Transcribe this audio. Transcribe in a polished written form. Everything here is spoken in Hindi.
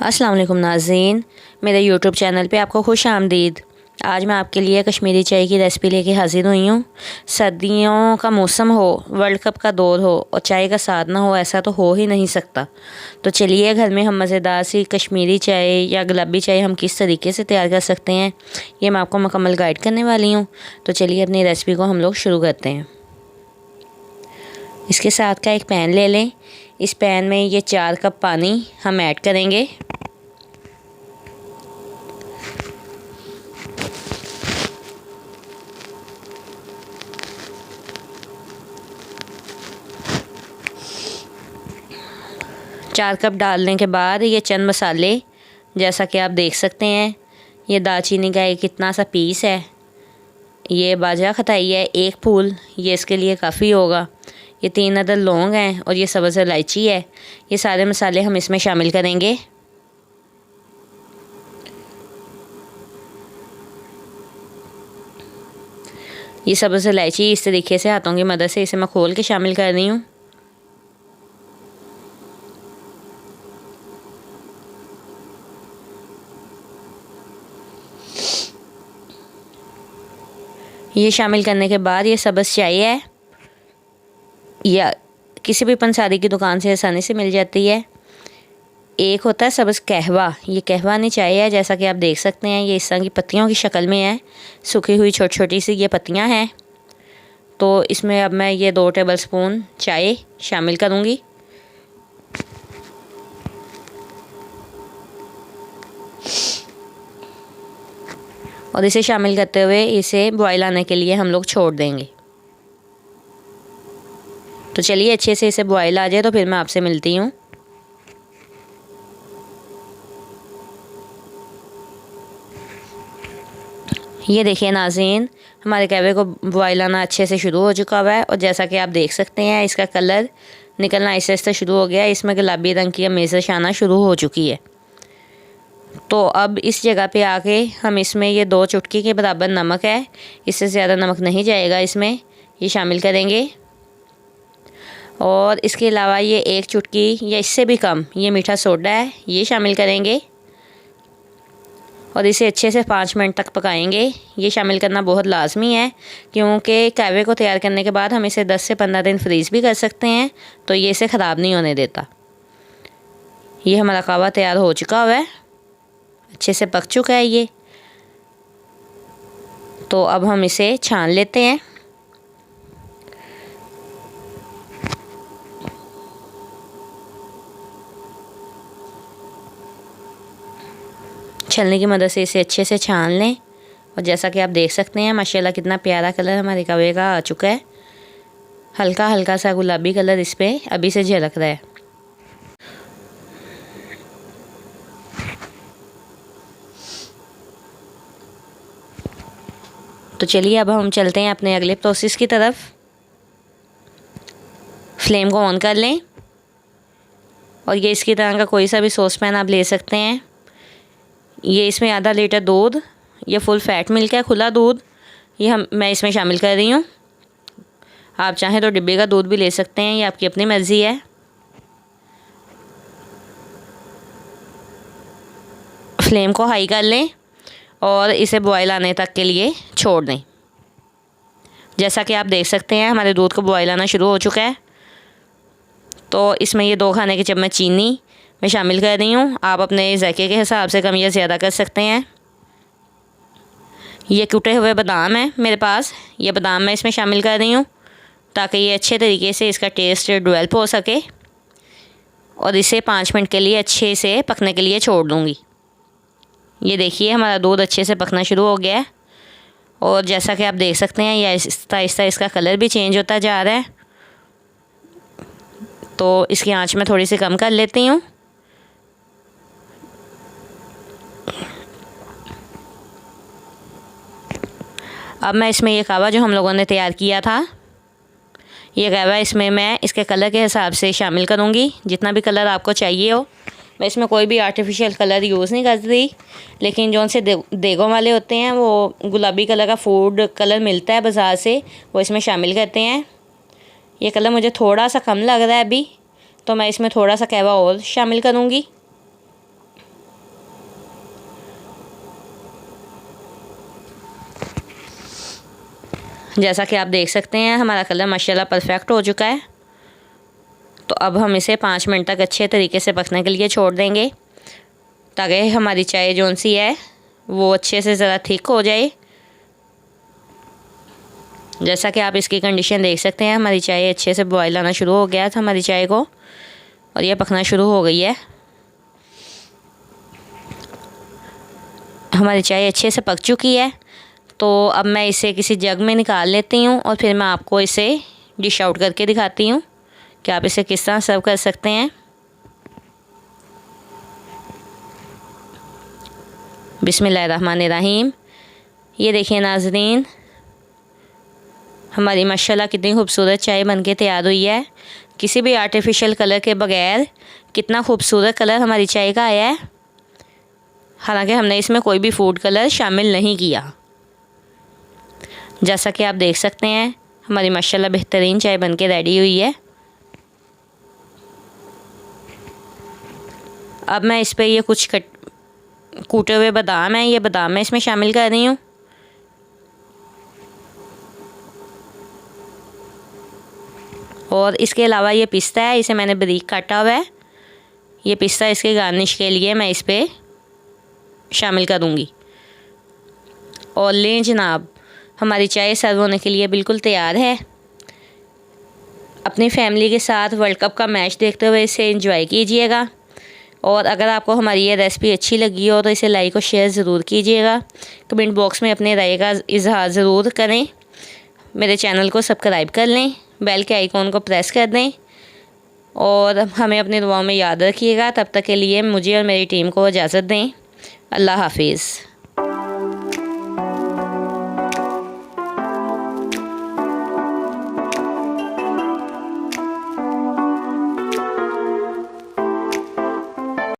अस्सलाम वालेकुम नाज़रीन, मेरे यूट्यूब चैनल पे आपको खुश आमदीद। आज मैं आपके लिए कश्मीरी चाय की रेसिपी लेके हाज़िर हुई हूँ। सर्दियों का मौसम हो, वर्ल्ड कप का दौर हो और चाय का साथ ना हो, ऐसा तो हो ही नहीं सकता। तो चलिए घर में हम मज़ेदार सी कश्मीरी चाय या गुलाबी चाय हम किस तरीके से तैयार कर सकते हैं, ये मैं आपको मुकम्मल गाइड करने वाली हूँ। तो चलिए अपनी रेसिपी को हम लोग शुरू करते हैं। इसके साथ का एक पैन ले लें। इस पैन में ये 4 कप पानी हम ऐड करेंगे। चार कप डालने के बाद ये चंद मसाले, जैसा कि आप देख सकते हैं, ये दालचीनी का एक इतना सा पीस है, ये बाजरा खताई है 1 फूल, ये इसके लिए काफ़ी होगा, ये 3 अदद लौंग हैं और ये सब्ज़ इलायची है। ये सारे मसाले हम इसमें शामिल करेंगे। ये सब्ज़ इलायची इस तरीके से हाथों की मदद से इसे मैं खोल के शामिल कर रही हूँ। ये शामिल करने के बाद ये सब्ज़ चाय है, या किसी भी पंसारी की दुकान से आसानी से मिल जाती है। एक होता है सब्ज़ कहवा, ये कहवानी चाय है, जैसा कि आप देख सकते हैं, ये इस तरह की पत्तियों की शक्ल में है, सूखी हुई छोटी छोटी सी ये पत्तियां हैं। तो इसमें अब मैं ये 2 टेबलस्पून चाय शामिल करूँगी। और इसे शामिल करते हुए इसे बॉयल आने के लिए हम लोग छोड़ देंगे। तो चलिए अच्छे से इसे बॉयल आ जाए तो फिर मैं आपसे मिलती हूँ। ये देखिए नाज़रीन, हमारे कहवे को बॉयल आना अच्छे से शुरू हो चुका हुआ है और जैसा कि आप देख सकते हैं इसका कलर निकलना आहिस्ते आहिस्ते शुरू हो गया है। इसमें गुलाबी रंग की मेज़श आना शुरू हो चुकी है। तो अब इस जगह पे आके हम इसमें ये 2 चुटकी के बराबर नमक है, इससे ज़्यादा नमक नहीं जाएगा इसमें, ये शामिल करेंगे। और इसके अलावा ये 1 चुटकी या इससे भी कम ये मीठा सोडा है, ये शामिल करेंगे। और इसे अच्छे से 5 मिनट तक पकाएंगे। ये शामिल करना बहुत लाजमी है, क्योंकि कहवे को तैयार करने के बाद हम इसे 10 से 15 दिन फ्रीज़ भी कर सकते हैं, तो ये इसे ख़राब नहीं होने देता। ये हमारा कहवा तैयार हो चुका हुआ है, अच्छे से पक चुका है ये। तो अब हम इसे छान लेते हैं। छलनी की मदद से इसे अच्छे से छान लें। और जैसा कि आप देख सकते हैं माशाल्लाह कितना प्यारा कलर हमारे कहवे का आ चुका है। हल्का हल्का सा गुलाबी कलर इस पर अभी से झलक रहा है। तो चलिए अब हम चलते हैं अपने अगले प्रोसेस की तरफ। फ्लेम को ऑन कर लें और ये इसकी तरह का कोई सा भी सॉस पैन आप ले सकते हैं। ये इसमें आधा लीटर दूध, ये फुल फैट मिल्क है, खुला दूध, ये मैं इसमें शामिल कर रही हूँ। आप चाहें तो डिब्बे का दूध भी ले सकते हैं, ये आपकी अपनी मर्ज़ी है। फ्लेम को हाई कर लें और इसे बॉयल आने तक के लिए छोड़ दें। जैसा कि आप देख सकते हैं हमारे दूध को बॉयल आना शुरू हो चुका है। तो इसमें ये 2 खाने के चम्मच चीनी मैं शामिल कर रही हूँ। आप अपने जायके के हिसाब से कम या ज़्यादा कर सकते हैं। ये कूटे हुए बादाम हैं मेरे पास, ये बादाम मैं इसमें शामिल कर रही हूँ ताकि ये अच्छे तरीके से इसका टेस्ट डेवलप हो सके। और इसे 5 मिनट के लिए अच्छे से पकने के लिए छोड़ दूँगी। ये देखिए हमारा दूध अच्छे से पकना शुरू हो गया है और जैसा कि आप देख सकते हैं ये आहिस्ता आहिस्ता इसका कलर भी चेंज होता जा रहा है। तो इसकी आंच में थोड़ी सी कम कर लेती हूँ। अब मैं इसमें ये कहवा जो हम लोगों ने तैयार किया था, ये कहवा इसमें मैं इसके कलर के हिसाब से शामिल करूँगी, जितना भी कलर आपको चाहिए हो। मैं इसमें कोई भी आर्टिफिशियल कलर यूज़ नहीं करती, लेकिन जो उनसे देगों वाले होते हैं वो गुलाबी कलर का फूड कलर मिलता है बाज़ार से, वो इसमें शामिल करते हैं। ये कलर मुझे थोड़ा सा कम लग रहा है अभी, तो मैं इसमें थोड़ा सा कहवा और शामिल करूँगी। जैसा कि आप देख सकते हैं हमारा कलर माशाल्लाह परफेक्ट हो चुका है। तो अब हम इसे 5 मिनट तक अच्छे तरीके से पकने के लिए छोड़ देंगे, ताकि हमारी चाय जौन सी है वो अच्छे से ज़रा थिक हो जाए। जैसा कि आप इसकी कंडीशन देख सकते हैं, हमारी चाय अच्छे से बॉयल आना शुरू हो गया था हमारी चाय को, और ये पकना शुरू हो गई है। हमारी चाय अच्छे से पक चुकी है। तो अब मैं इसे किसी जग में निकाल लेती हूँ और फिर मैं आपको इसे डिश आउट करके दिखाती हूँ कि आप इसे किस तरह सर्व कर सकते हैं। बिस्मिल्लाहिर्रहमानिर्रहीम। ये देखिए नाज़रीन, हमारी माशाल्लाह कितनी खूबसूरत चाय बनके तैयार हुई है, किसी भी आर्टिफिशियल कलर के बगैर। कितना खूबसूरत कलर हमारी चाय का आया है, हालांकि हमने इसमें कोई भी फूड कलर शामिल नहीं किया। जैसा कि आप देख सकते हैं हमारी माशाल्लाह बेहतरीन चाय बनके रेडी हुई है। अब मैं इस पे ये कुछ कूटे हुए बादाम हैं, ये बादाम मैं इसमें शामिल कर रही हूँ। और इसके अलावा ये पिस्ता है, इसे मैंने बारीक काटा हुआ है। ये पिस्ता इसके गार्निश के लिए मैं इस पे शामिल करूँगी। और लें जनाब, हमारी चाय सर्व होने के लिए बिल्कुल तैयार है। अपनी फैमिली के साथ वर्ल्ड कप का मैच देखते हुए इसे एंजॉय कीजिएगा। और अगर आपको हमारी ये रेसिपी अच्छी लगी हो तो इसे लाइक और शेयर ज़रूर कीजिएगा। कमेंट बॉक्स में अपने राय का इजहार ज़रूर करें। मेरे चैनल को सब्सक्राइब कर लें, बेल के आइकॉन को प्रेस कर दें और हमें अपनी दुआओं में याद रखिएगा। तब तक के लिए मुझे और मेरी टीम को इजाज़त दें। अल्लाह हाफिज़।